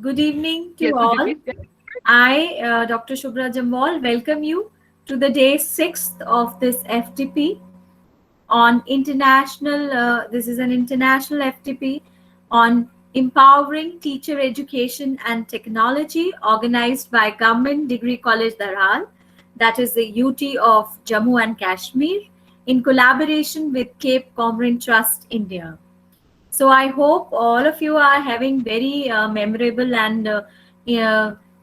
Good evening Yes, to could you all. please get I, Dr. Shubhra Jamal, welcome you to the day 6th of this FTP on international. This is an international FTP on empowering teacher education and technology, organized by Government Degree College Dharal, that is the UT of Jammu and Kashmir, in collaboration with Cape Comorin Trust India. So I hope all of you are having very memorable and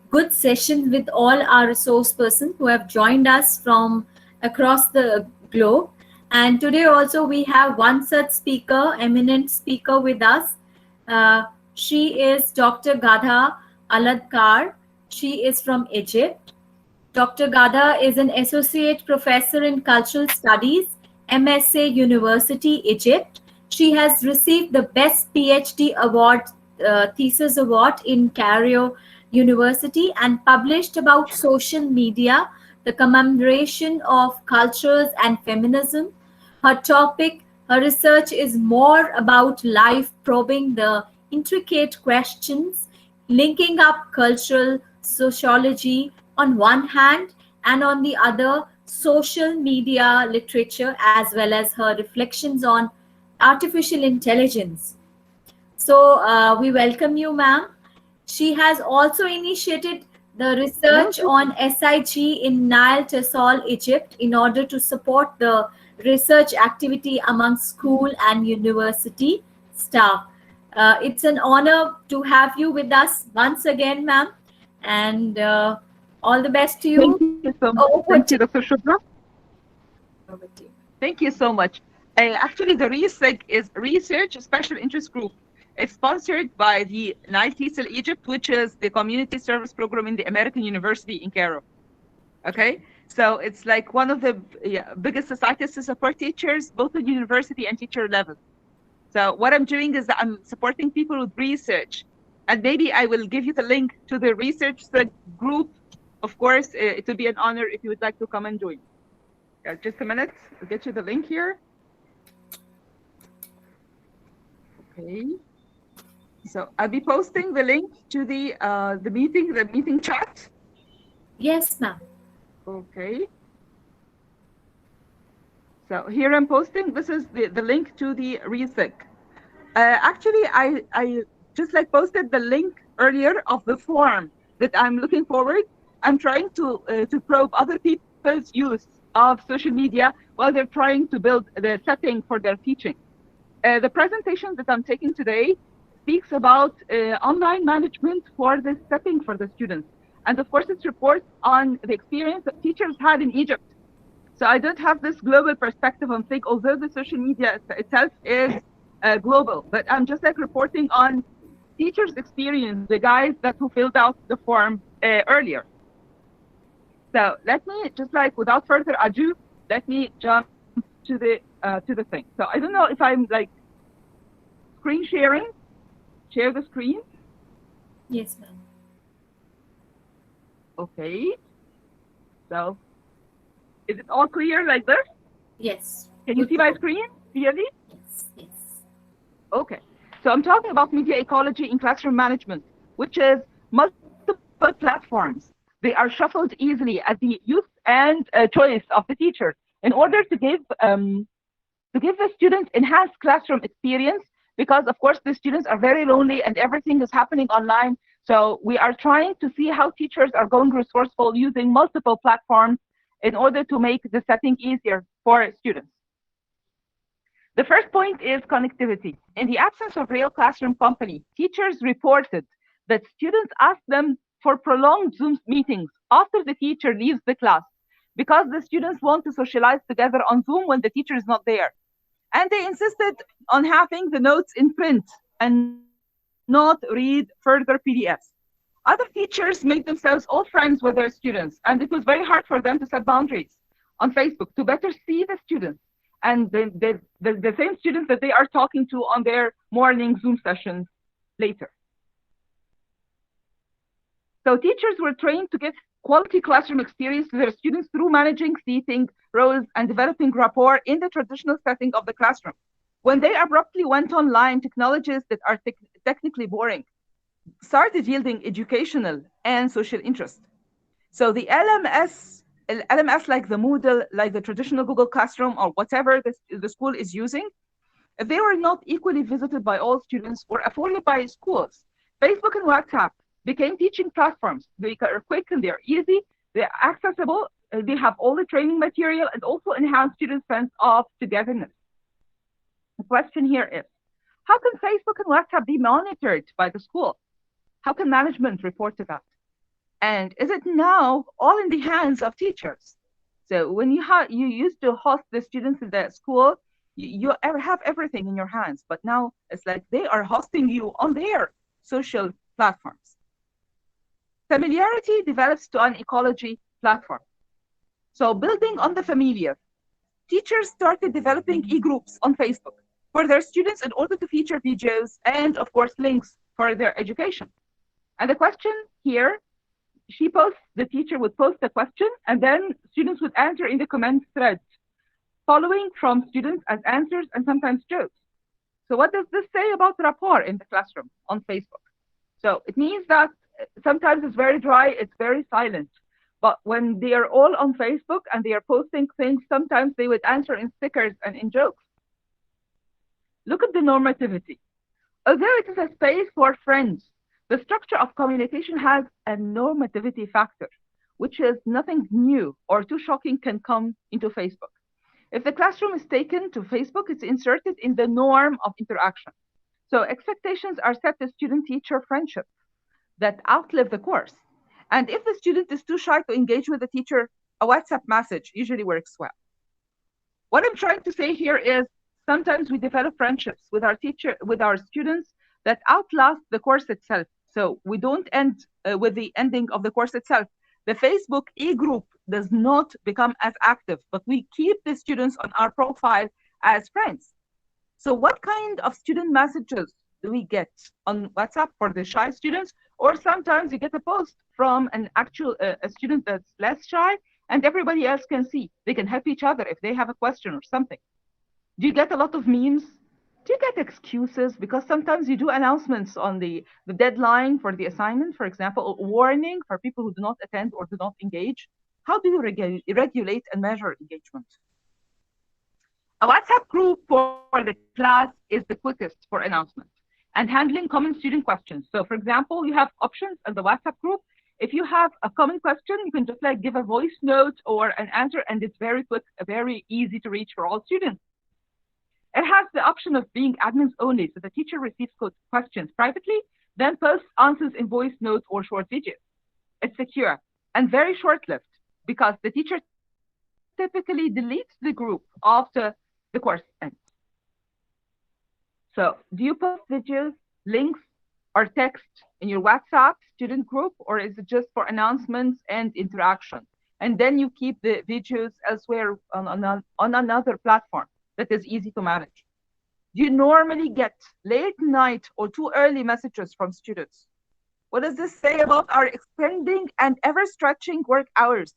good sessions with all our resource persons who have joined us from across the globe. And today also we have one such speaker, eminent speaker with us. Uh, she is Dr. Gadha Aladkar. She is from Egypt. Dr. Gada is an associate professor in cultural studies, MSA University, Egypt. She has received the Best PhD Award, Thesis Award in Cairo University, and published about social media, the commemoration of cultures and feminism. Her topic, her research is more about life probing the intricate questions, linking up cultural sociology on one hand and on the other social media literature, as well as her reflections on artificial intelligence. So we welcome you, ma'am. She has also initiated the no, research on SIG in Nile Tesol, Egypt, in order to support the research activity among school and university staff. It's an honor to have you with us once again, ma'am, and all the best to thank you. you so much. Thank Over you, to Dr. Shubra. over to you. Thank you so much. Actually, the RESEG is Research Special Interest Group. It's sponsored by the Nile TESOL Egypt, which is the community service program in the American University in Cairo. Okay, so it's like one of the biggest societies to support teachers, both at university and teacher level. So what I'm doing is that I'm supporting people with research, and maybe I will give you the link to the research group. Of course, it would be an honor if you would like to come and join. Just a minute, I'll get you the link here. Okay. So I'll be posting the link to the meeting chat. Yes, ma'am. Okay. So here I'm posting. This is the link to the RESIC. Actually, I just like posted the link earlier of the form that I'm looking forward. I'm trying to probe other people's use of social media while they're trying to build the setting for their teaching. The presentation that I'm taking today speaks about online management for the setting for the students. And of course, it reports on the experience that teachers had in Egypt. So I don't have this global perspective on things, although the social media itself is global, but I'm just like reporting on teachers' experience, the guys that who filled out the form earlier. So let me just like without further ado, let me jump to the thing. So I don't know if I'm like screen sharing, share the screen. Yes, ma'am. Okay. So is it all clear like this? Yes. Can you Good see to my go. screen clearly? Yes. Yes. Okay. So I'm talking about media ecology in classroom management, which is multiple platforms. They are shuffled easily at the use and choice of the teacher in order to give the students enhanced classroom experience, because of course the students are very lonely and everything is happening online. So we are trying to see how teachers are going resourceful using multiple platforms in order to make the setting easier for students. The first point is connectivity. In the absence of real classroom company, teachers reported that students asked them for prolonged Zoom meetings after the teacher leaves the class because the students want to socialize together on Zoom when the teacher is not there. And they insisted on having the notes in print and not read further PDFs. Other teachers made themselves all friends with their students, and it was very hard for them to set boundaries on Facebook to better see the students and the same students that they are talking to on their morning Zoom sessions later. So teachers were trained to give quality classroom experience to their students through managing seating, rows, and developing rapport in the traditional setting of the classroom. When they abruptly went online, technologies that are technically boring started yielding educational and social interest. So the LMS like the Moodle, like the traditional Google Classroom or whatever the school is using, they were not equally visited by all students or afforded by schools. Facebook and WhatsApp became teaching platforms. They are quick and they're easy, they're accessible, they have all the training material and also enhance students' sense of togetherness. The question here is, how can Facebook and WhatsApp be monitored by the school? How can management report to that? And is it now all in the hands of teachers? So when you used to host the students in the school, you have everything in your hands, but now it's like they are hosting you on their social platforms. Familiarity develops to an ecology platform. So building on the familiar, teachers started developing e-groups on Facebook for their students in order to feature videos and, of course, links for their education. And the question here, the teacher would post a question, and then students would answer in the comment thread, following from students as answers and sometimes jokes. So what does this say about rapport in the classroom on Facebook? So it means that sometimes it's very dry, it's very silent. But when they are all on Facebook and they are posting things, sometimes they would answer in stickers and in jokes. Look at the normativity. Although it is a space for friends, the structure of communication has a normativity factor, which is nothing new or too shocking can come into Facebook. If the classroom is taken to Facebook, it's inserted in the norm of interaction. So expectations are set to student-teacher friendship that outlive the course. And if the student is too shy to engage with the teacher, a WhatsApp message usually works well. What I'm trying to say here is sometimes we develop friendships with our students that outlast the course itself. So we don't end with the ending of the course itself. The Facebook e-group does not become as active, but we keep the students on our profile as friends. So what kind of student messages do we get on WhatsApp for the shy students? Or sometimes you get a post from an actual a student that's less shy and everybody else can see. They can help each other if they have a question or something. Do you get a lot of memes? Do you get excuses? Because sometimes you do announcements on the deadline for the assignment, for example, a warning for people who do not attend or do not engage. How do you regulate and measure engagement? A WhatsApp group for the class is the quickest for announcements and handling common student questions. So for example, you have options in the WhatsApp group. If you have a common question, you can just like give a voice note or an answer, and it's very quick, very easy to reach for all students. It has the option of being admins only, so the teacher receives questions privately, then posts answers in voice notes or short videos. It's secure and very short-lived because the teacher typically deletes the group after the course ends. So do you post videos, links, or text in your WhatsApp student group, or is it just for announcements and interaction? And then you keep the videos elsewhere on another platform that is easy to manage. Do you normally get late night or too early messages from students? What does this say about our expanding and ever stretching work hours?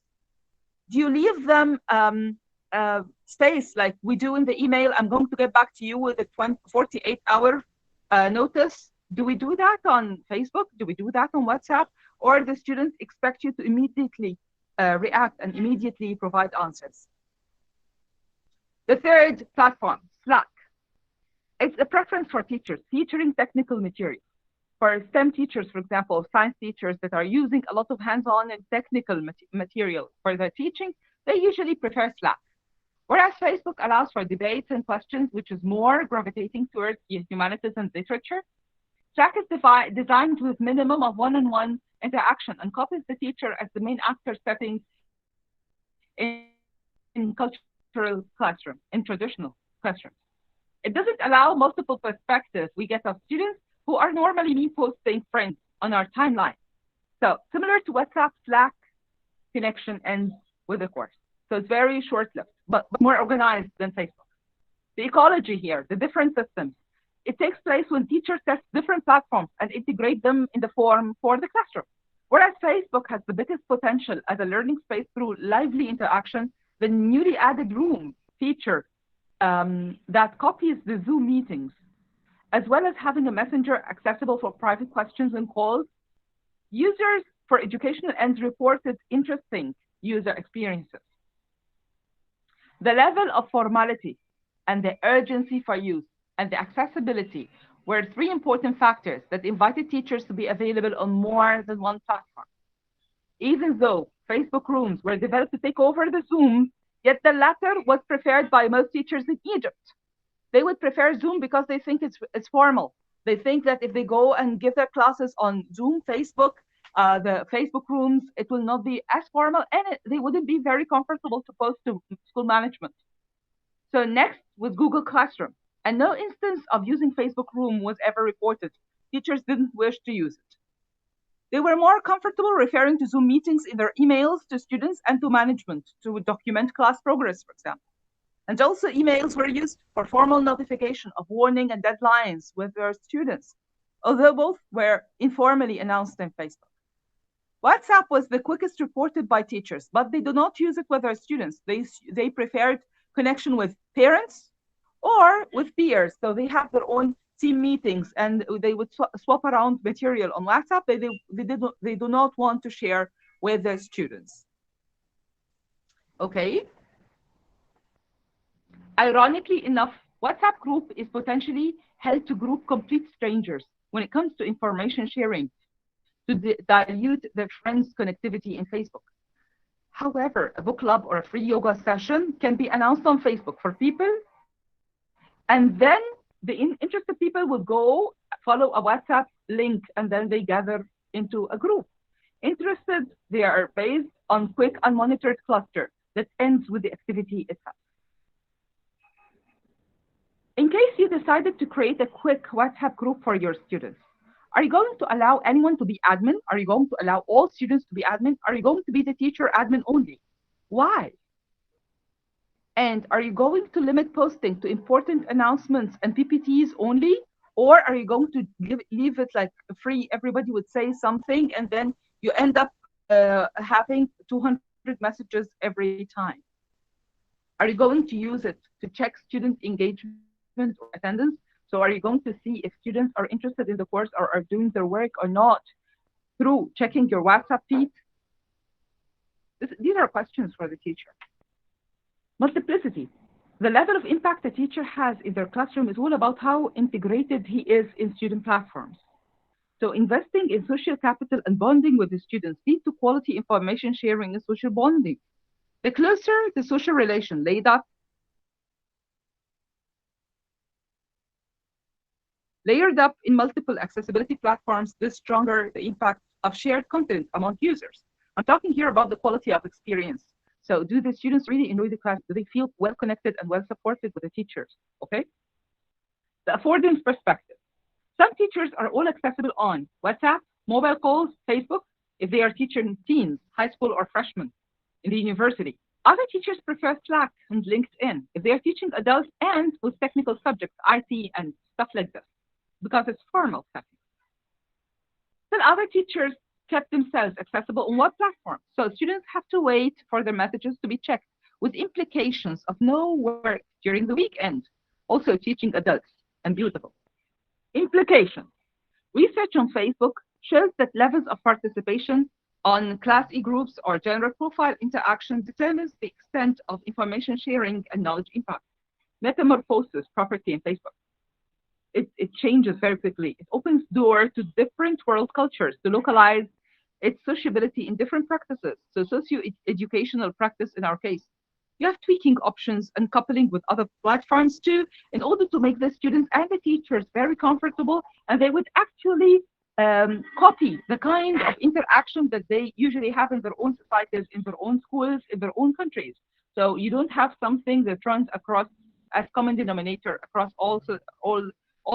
Do you leave them space like we do in the email? I'm going to get back to you with a 48-hour notice. Do we do that on Facebook? Do we do that on WhatsApp? Or the students expect you to immediately react and immediately provide answers? The third platform, Slack. It's a preference for teachers featuring technical materials. For STEM teachers, for example, science teachers that are using a lot of hands-on and technical material for their teaching, they usually prefer Slack. Whereas Facebook allows for debates and questions, which is more gravitating towards humanities and literature, Slack is designed with minimum of one-on-one interaction and copies the teacher as the main actor setting in cultural classroom, in traditional classrooms. It doesn't allow multiple perspectives we get of students who are normally me posting friends on our timeline. So similar to WhatsApp, Slack connection ends with the course. So it's very short-lived, but more organized than Facebook. The ecology here, the different systems, it takes place when teachers test different platforms and integrate them in the form for the classroom. Whereas Facebook has the biggest potential as a learning space through lively interaction, the newly added room feature that copies the Zoom meetings as well as having a messenger accessible for private questions and calls. Users for educational ends reported interesting user experiences. The level of formality and the urgency for use and the accessibility were three important factors that invited teachers to be available on more than one platform. Even though Facebook rooms were developed to take over the Zoom, yet the latter was preferred by most teachers in Egypt. They would prefer Zoom because they think it's formal. They think that if they go and give their classes on Zoom, Facebook, the Facebook rooms, it will not be as formal, and they wouldn't be very comfortable to post to school management. So next was Google Classroom, and no instance of using Facebook Room was ever reported. Teachers didn't wish to use it. They were more comfortable referring to Zoom meetings in their emails to students and to management to document class progress, for example. And also emails were used for formal notification of warning and deadlines with their students, although both were informally announced in Facebook. WhatsApp was the quickest reported by teachers, but they do not use it with their students. They preferred connection with parents or with peers. So they have their own team meetings and they would swap around material on WhatsApp. They do not want to share with their students. Okay. Ironically enough, WhatsApp group is potentially held to group complete strangers when it comes to information sharing, to dilute their friends' connectivity in Facebook. However, a book club or a free yoga session can be announced on Facebook for people, and then the interested people will go follow a WhatsApp link, and then they gather into a group. Interested, they are based on quick unmonitored cluster that ends with the activity itself. In case you decided to create a quick WhatsApp group for your students, are you going to allow anyone to be admin? Are you going to allow all students to be admin? Are you going to be the teacher admin only? Why? And are you going to limit posting to important announcements and PPTs only? Or are you going to leave it like free? Everybody would say something, and then you end up having 200 messages every time. Are you going to use it to check student engagement or attendance? So are you going to see if students are interested in the course or are doing their work or not through checking your WhatsApp feed? These are questions for the teacher. Multiplicity. The level of impact a teacher has in their classroom is all about how integrated he is in student platforms. So investing in social capital and bonding with the students lead to quality information sharing and social bonding. The closer the social relation layered up in multiple accessibility platforms, the stronger the impact of shared content among users. I'm talking here about the quality of experience. So do the students really enjoy the class? Do they feel well connected and well supported with the teachers? Okay. The affordance perspective. Some teachers are all accessible on WhatsApp, mobile calls, Facebook, if they are teaching teens, high school or freshmen in the university. Other teachers prefer Slack and LinkedIn if they are teaching adults and with technical subjects, IT and stuff like this, because it's formal setting. Then other teachers kept themselves accessible on what platform? So students have to wait for their messages to be checked, with implications of no work during the weekend. Also teaching adults, and beautiful. Implications. Research on Facebook shows that levels of participation on Class E groups or general profile interaction determines the extent of information sharing and knowledge impact. Metamorphosis property in Facebook. It changes very quickly. It opens door to different world cultures to localize its sociability in different practices. So socio-educational practice in our case. You have tweaking options and coupling with other platforms too, in order to make the students and the teachers very comfortable, and they would actually copy the kind of interaction that they usually have in their own societies, in their own schools, in their own countries. So you don't have something that runs across as common denominator across all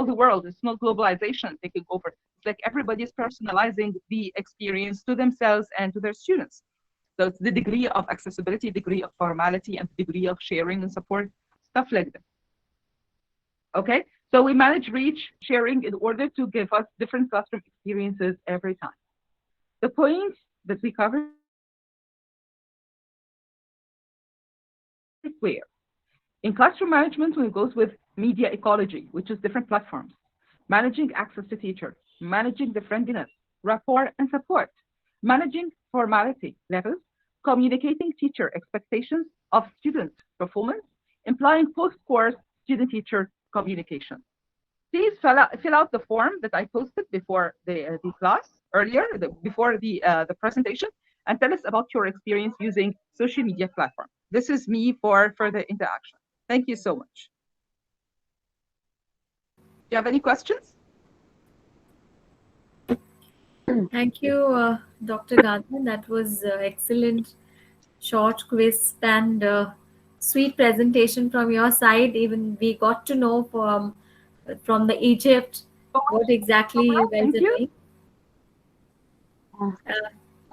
the world. It's not globalization taking over. It's like everybody's personalizing the experience to themselves and to their students. So it's the degree of accessibility, degree of formality, and degree of sharing and support, stuff like that. Okay, so we manage reach sharing in order to give us different classroom experiences every time. The points that we covered where in classroom management, when it goes with media ecology, which is different platforms. managing access to teacher, managing the friendliness, rapport, and support, managing formality levels, communicating teacher expectations of student performance, implying post-course student-teacher communication. Please fill out the form that I posted before the class earlier, before the presentation, and tell us about your experience using social media platform. This is me for further interaction. Thank you so much. Do you have any questions? Thank you, Dr. Gardner. That was excellent, short quiz and sweet presentation from your side. Even we got to know from the Egypt what exactly you guys Thank are you. doing.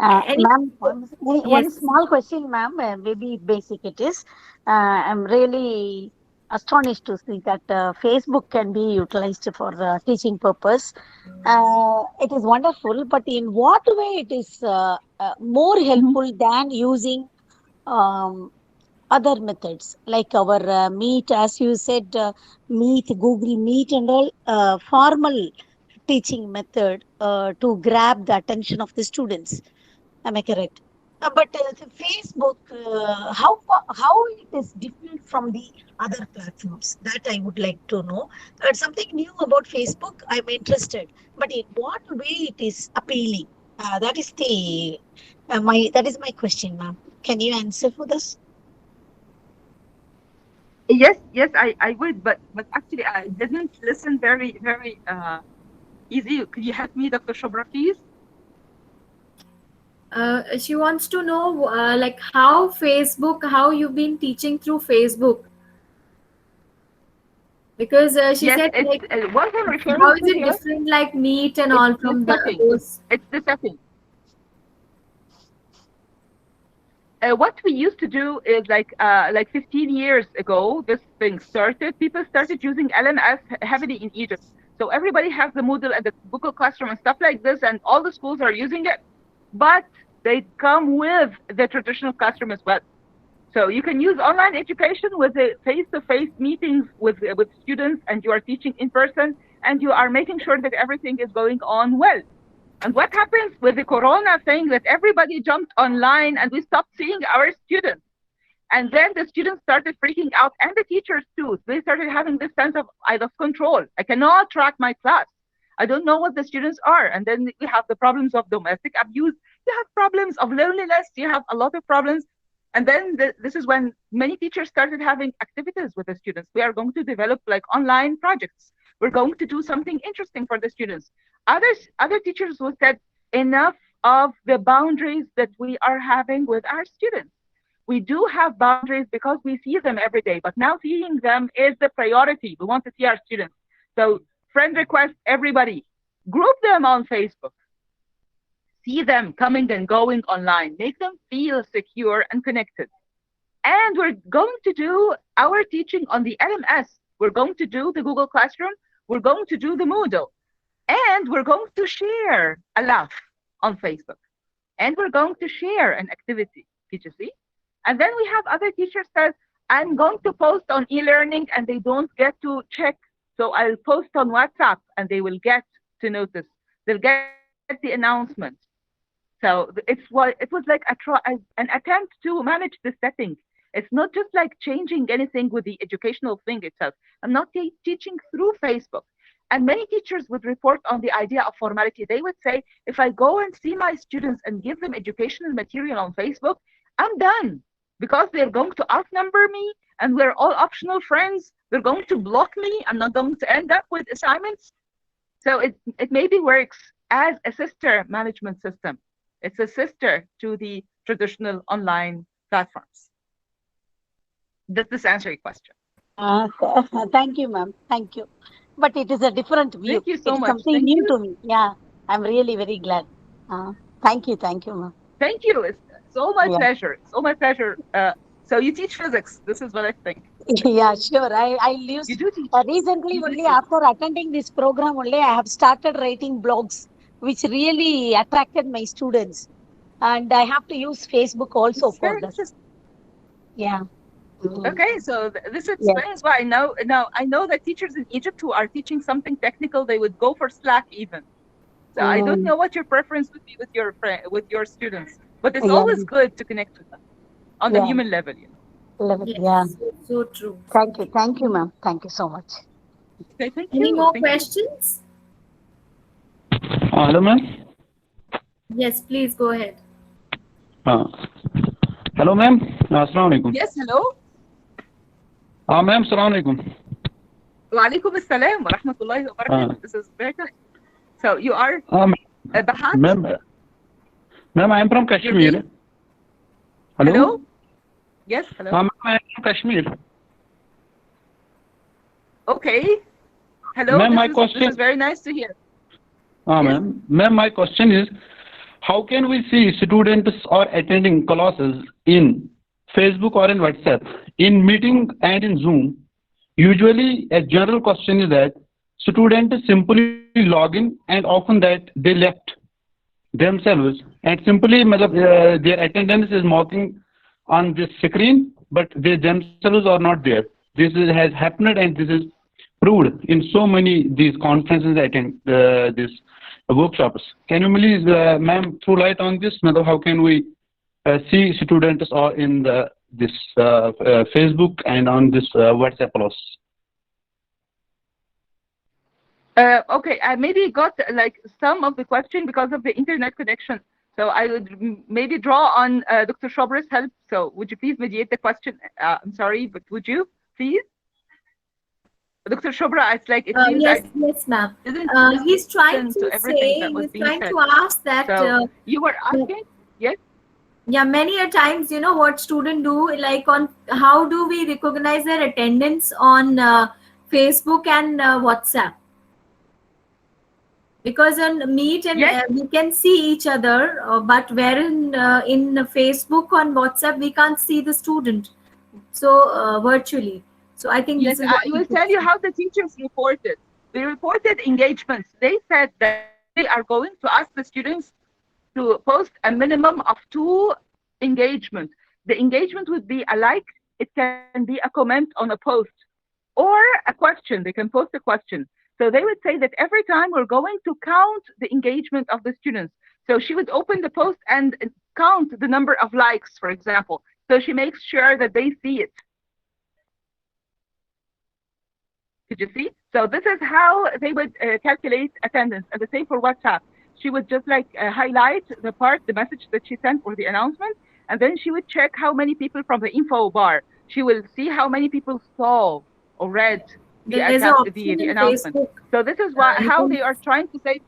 Any Ma'am, one yes, small question, ma'am, maybe basic it is. I'm really astonished to see that Facebook can be utilized for teaching purpose. It is wonderful, but in what way it is more Mhm. helpful than using um, other methods like our Meet, as you said, Meet, Google Meet, and all formal teaching method to grab the attention of the students. Am I correct? But the Facebook, how it is different from the other platforms? That I would like to know. Something new about Facebook. I'm interested, but in what way it is appealing? That is my question, ma'am. Can you answer for this? Yes, yes, I would, but actually I didn't listen very easy. Could you help me, Dr. Shobra, please? she wants to know like how Facebook, how you've been teaching through Facebook, because she Yes, said it's like what I'm how referring is to it here. different like Meet and It's all the from setting. those. It's the setting. What we used to do is like 15 years ago, this thing started. People started using LMS heavily in Egypt. So everybody has the Moodle and the Google Classroom and stuff like this, and all the schools are using it. But they come with the traditional classroom as well. So you can use online education with the face-to-face meetings with students, and you are teaching in person, and you are making sure that everything is going on well. And what happens with the corona thing that everybody jumped online and we stopped seeing our students. And then the students started freaking out and the teachers too. They started having this sense of I lost control. I cannot track my class. I don't know what the students are. And then we have the problems of domestic abuse. You have problems of loneliness. You have a lot of problems. And then this is when many teachers started having activities with the students. We are going to develop like online projects. We're going to do something interesting for the students. Other teachers who said enough of the boundaries that we are having with our students. We do have boundaries because we see them every day, but now seeing them is the priority. We want to see our students. So friend request everybody, group them on Facebook, see them coming and going online, make them feel secure and connected. And we're going to do our teaching on the LMS. We're going to do the Google Classroom. We're going to do the Moodle. And we're going to share a laugh on Facebook. And we're going to share an activity. Did you see? And then we have other teachers says, I'm going to post on e-learning and they don't get to check. So I'll post on WhatsApp and they will get to notice. They'll get the announcement. So it was like an attempt to manage the setting. It's not just like changing anything with the educational thing itself. I'm not teaching through Facebook. And many teachers would report on the idea of formality. They would say, if I go and see my students and give them educational material on Facebook, I'm done because they're going to outnumber me and we're all optional friends. They're going to block me. I'm not going to end up with assignments. So it maybe works as a sister management system. It's a sister to the traditional online platforms. Does this answer your question? Uh, Thank you, ma'am. Thank you. But it is a different view. Thank you It so is much. something Thank new you. to me. Yeah, I'm really very glad. Uh, Thank you, ma'am. Thank you. It's all my Yeah, pleasure. It's all my pleasure. So you teach physics. This is what I think. yeah, sure. I You used do teach. recently You do only teach. after attending this program only I have started writing blogs, which really attracted my students, and I have to use Facebook also It's for very this. interesting. Yeah. Okay, so this Yes. explains why now I know that teachers in Egypt who are teaching something technical, they would go for Slack even. So I don't Mm, know what your preference would be with your with your students, but it's yeah. always good to connect with them on a Yeah. human level, you know. Love it. Yeah. Yes, so true, so Thank you. true. Thank you, ma'am. Thank you so much. Okay, thank Any you, more thank you. questions? Hello, ma'am. Yes, please go ahead. Uh, Hello, ma'am. Assalamu alaikum. Yes, hello. Ma'am, assalamu alaikum. Wa alaikum assalam wa rahmatullahi wa Uh, barakatuh. This is very good. So you are ma'am, Bahat? ma'am, I am from You're Kashmir. being Hello? hello? Yes, hello. Ma'am, I am from Kashmir. Okay. Hello, Ma'am, my this question, is very nice to hear. uh, Yes. ma'am, my question is, how can we see students are attending classes in Facebook or in WhatsApp, in meeting and in Zoom? Usually, a general question is that students simply log in and often that they left themselves and simply their attendance is marking on this screen, but they themselves are not there. Has happened and this is proved in so many these conferences attend this workshops. Can you please, ma'am, throw light on this? How can we see students are in this Facebook and on this WhatsApp plus? Okay, I maybe got like some of the question because of the internet connection. So I would maybe draw on Dr. Shobra's help. So would you please mediate the question? I'm sorry, but would you please? Dr. Shobra, it's like it seems Yes, I yes, ma'am. didn't He's trying listen to to everything say, that was he's being trying said. to ask that, So you were asking? Yes? yeah, many a times, what student do, like on how do we recognize their attendance on Facebook and WhatsApp? Because on Meet and Yes, we can see each other, but wherein in Facebook on WhatsApp we can't see the student, so virtually. So I think yes, this is I what he will should tell you say. how the teachers reported. They reported engagements. They said that they are going to ask the students to post a minimum of 2 engagements. The engagement would be a like, it can be a comment on a post, or a question. They can post a question. So they would say that every time we're going to count the engagement of the students. So she would open the post and count the number of likes, for example. So she makes sure that they see it. Did you see? So this is how they would calculate attendance. And the same for WhatsApp. She would just like highlight the message that she sent or the announcement, and then she would check how many people from the info bar. She will see how many people saw or read There's an option the in announcement. Facebook. So this is You how can. they are trying to say.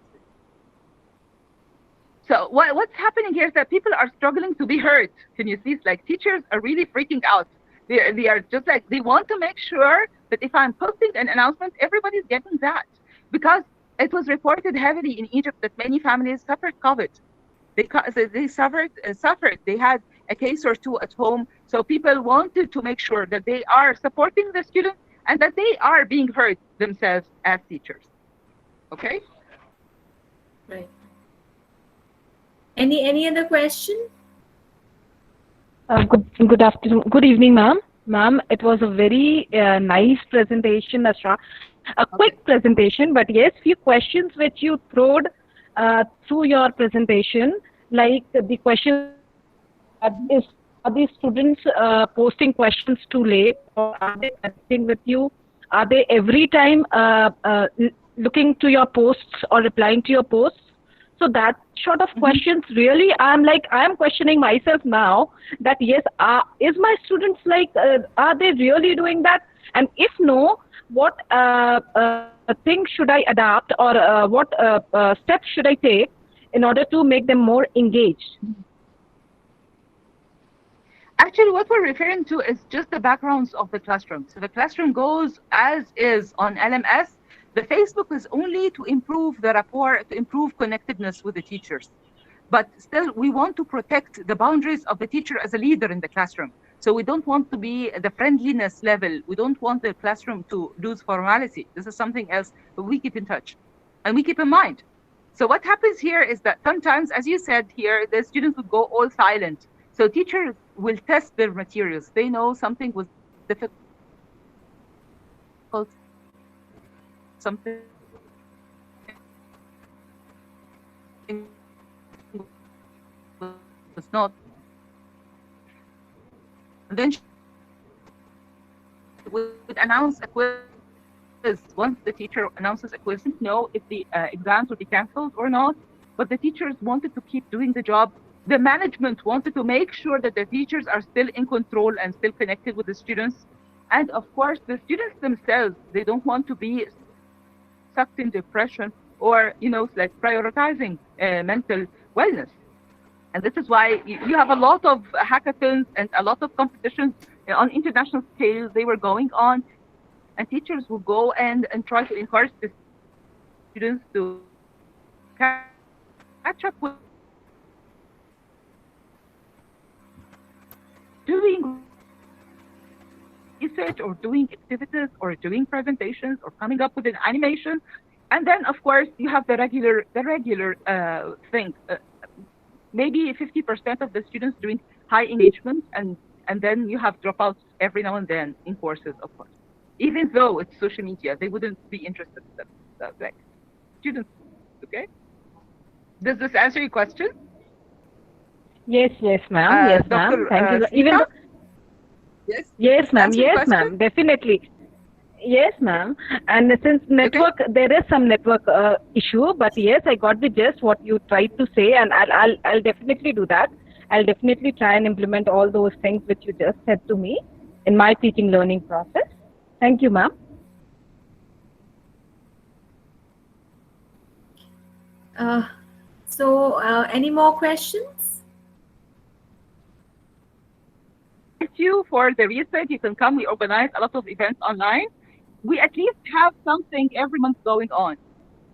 So what's happening here is that people are struggling to be heard. Can you see? It's like teachers are really freaking out. They are just like, they want to make sure that if I'm posting an announcement, everybody's getting that. Because it was reported heavily in Egypt that many families suffered COVID. They suffered. They had a case or two at home. So people wanted to make sure that they are supporting the students and that they are being heard themselves as teachers. Okay? Right. Any other question? Good afternoon. Good evening, ma'am. Ma'am, it was a very nice presentation, Ashra. A quick presentation, but yes, few questions which you throwed through your presentation, like the question is, are the students posting questions too late, or are they connecting with you? Are they every time looking to your posts or replying to your posts? So that sort of questions, really, I'm questioning myself now that yes, is my students like, are they really doing that? And if no, what things should I adapt, or what steps should I take in order to make them more engaged? Actually, what we're referring to is just the backgrounds of the classroom. So the classroom goes as is on LMS. The Facebook is only to improve the rapport, to improve connectedness with the teachers. But still, we want to protect the boundaries of the teacher as a leader in the classroom. So we don't want to be the friendliness level. We don't want the classroom to lose formality. This is something else, but we keep in touch and we keep in mind. So what happens here is that sometimes, as you said here, the students would go all silent. So teachers will test their materials. They know something was difficult, something was not. And then she would announce a quiz. Once the teacher announces a quiz, didn't know if the exams would be canceled or not, but the teachers wanted to keep doing the job. The management wanted to make sure that the teachers are still in control and still connected with the students. And of course, the students themselves, they don't want to be sucked in depression or, like prioritizing mental wellness. And this is why you have a lot of hackathons and a lot of competitions on international scale. They were going on, and teachers will go and try to encourage the students to catch up with doing research or doing activities or doing presentations or coming up with an animation. And then, of course, you have the regular thing. Maybe 50% of the students doing high engagement, and then you have dropouts every now and then in courses, of course. Even though it's social media, they wouldn't be interested in that, like students. Okay. Does this answer your question? Yes, ma'am. Yes, ma'am. Thank you. Even though, yes, ma'am. Yes, ma'am. Definitely. Yes, ma'am. And since network, there is some network issue, but yes, I got the gist what you tried to say, and I'll definitely do that. I'll definitely try and implement all those things which you just said to me in my teaching learning process. Thank you, ma'am. Any more questions? Thank you for the research. You can come. We organize a lot of events online. We at least have something every month going on.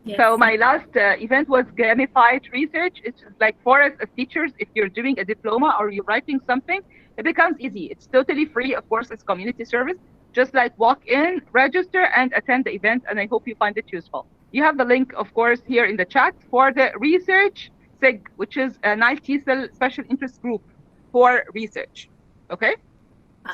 Yes. So my last event was gamified research. It's like for us as teachers, if you're doing a diploma or you're writing something, it becomes easy. It's totally free. Of course, it's community service. Just like walk in, register, and attend the event. And I hope you find it useful. You have the link, of course, here in the chat for the research SIG, which is a nice TESOL special interest group for research. Okay?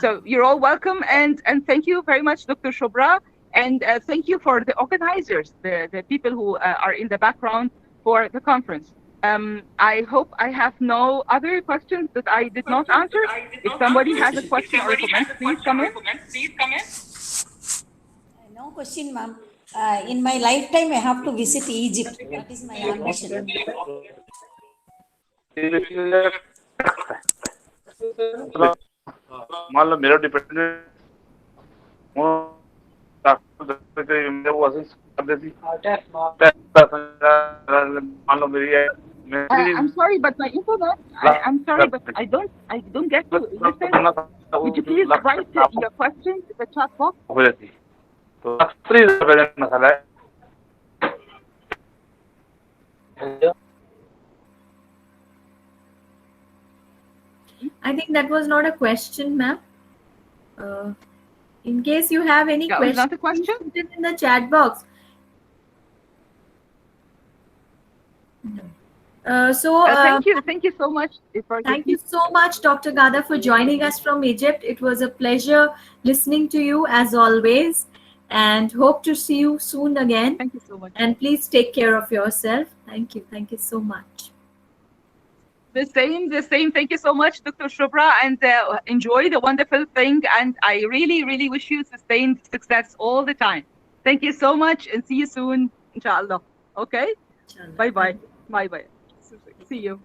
So you're all welcome. And thank you very much, Dr. Shobra. And thank you for the organizers, the people who are in the background for the conference. I hope I have no other questions that I did not answer. If somebody has a question or a comment, please come in. No question, ma'am. In my lifetime, I have to visit Egypt. That is my ambition. मेरा dependent I'm sorry, but my internet. I'm sorry, but I don't get to listen. Would you please write your question to the chat box? I think that was not a question, ma'am. In case you have any questions, not a question? Put it in the chat box. No. Thank you so much. Thank you so much, Dr. Gada, for joining us from Egypt. It was a pleasure listening to you as always, and hope to see you soon again. Thank you so much. And please take care of yourself. Thank you so much. The same. Thank you so much, Dr. Shobra, and enjoy the wonderful thing. And I really, really wish you sustained success all the time. Thank you so much, and see you soon, inshallah. Okay? Inshallah. Bye-bye. Bye-bye. See you.